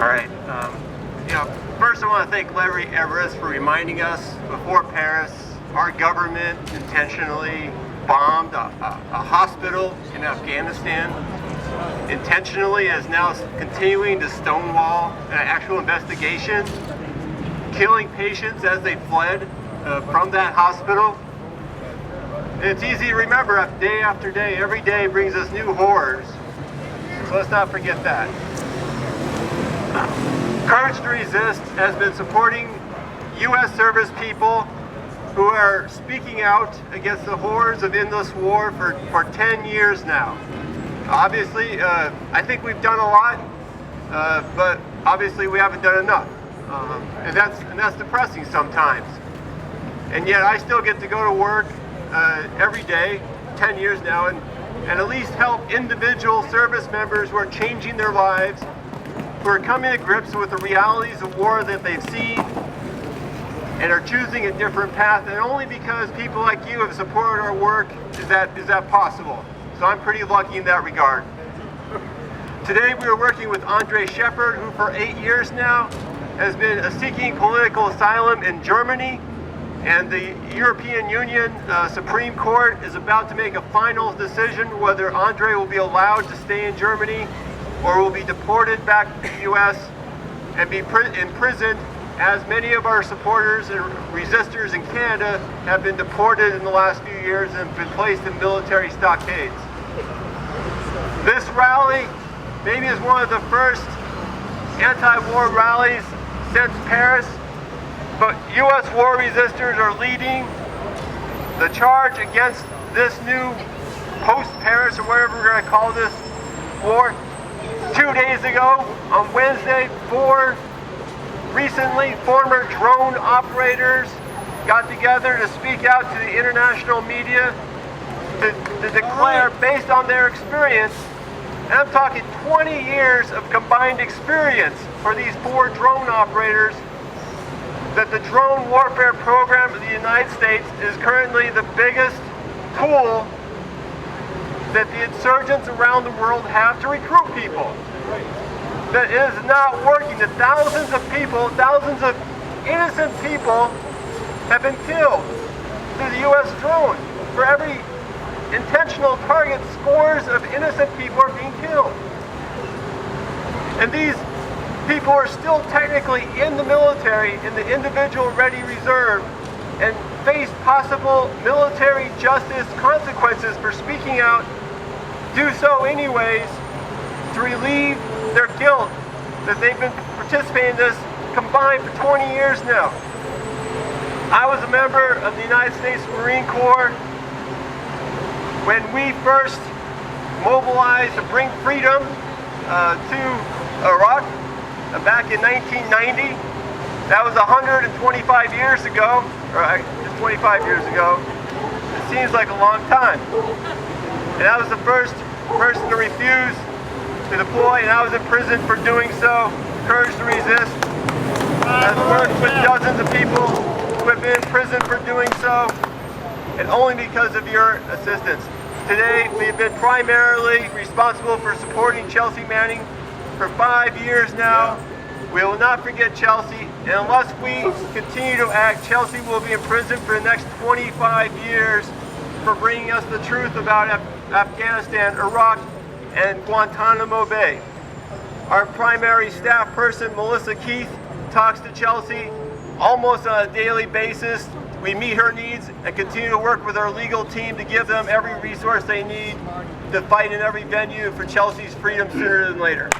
All right. First I want to thank Larry Everest for reminding us before Paris, our government intentionally bombed a hospital in Afghanistan, intentionally is now continuing to stonewall an actual investigation, killing patients as they fled from that hospital. And it's easy to remember day after day, every day brings us new horrors. So let's not forget that. Courage to Resist has been supporting U.S. service people who are speaking out against the horrors of endless war for 10 years now. Obviously, I think we've done a lot, but obviously we haven't done enough. And that's depressing sometimes. And yet I still get to go to work every day, 10 years now, and at least help individual service members who are changing their lives, who are coming to grips with the realities of war that they've seen and are choosing a different path, and only because people like you have supported our work is that possible. So I'm pretty lucky in that regard. Today we are working with Andre Shepard, who for 8 years now has been seeking political asylum in Germany, and the European Union Supreme Court is about to make a final decision whether Andre will be allowed to stay in Germany or will be deported back to the U.S. and be imprisoned, as many of our supporters and resistors in Canada have been deported in the last few years and been placed in military stockades. This rally maybe is one of the first anti-war rallies since Paris, but U.S. war resistors are leading the charge against this new post-Paris, or whatever we're going to call this, war. 2 days ago, on Wednesday, 4 recently former drone operators got together to speak out to the international media to declare, based on their experience, and I'm talking 20 years of combined experience for these 4 drone operators, that the drone warfare program of the United States is currently the biggest tool that the insurgents around the world have to recruit people. That is not working. That thousands of people, thousands of innocent people have been killed through the U.S. drone. For every intentional target, scores of innocent people are being killed. And these people are still technically in the military, in the individual ready reserve, and face possible military justice consequences for speaking out, do so anyways to relieve their guilt that they've been participating in this combined for 20 years now. I was a member of the United States Marine Corps when we first mobilized to bring freedom to Iraq back in 1990. That was 125 years ago, or just 25 years ago. It seems like a long time. And I was the first person to refuse to deploy, and I was in prison for doing so. Courage to Resist has worked with dozens of people who have been in prison for doing so, and only because of your assistance. Today, we have been primarily responsible for supporting Chelsea Manning for 5 years now. We will not forget Chelsea, and unless we continue to act, Chelsea will be in prison for the next 25 years for bringing us the truth about Afghanistan, Iraq, and Guantanamo Bay. Our primary staff person, Melissa Keith, talks to Chelsea almost on a daily basis. We meet her needs and continue to work with our legal team to give them every resource they need to fight in every venue for Chelsea's freedom sooner than later.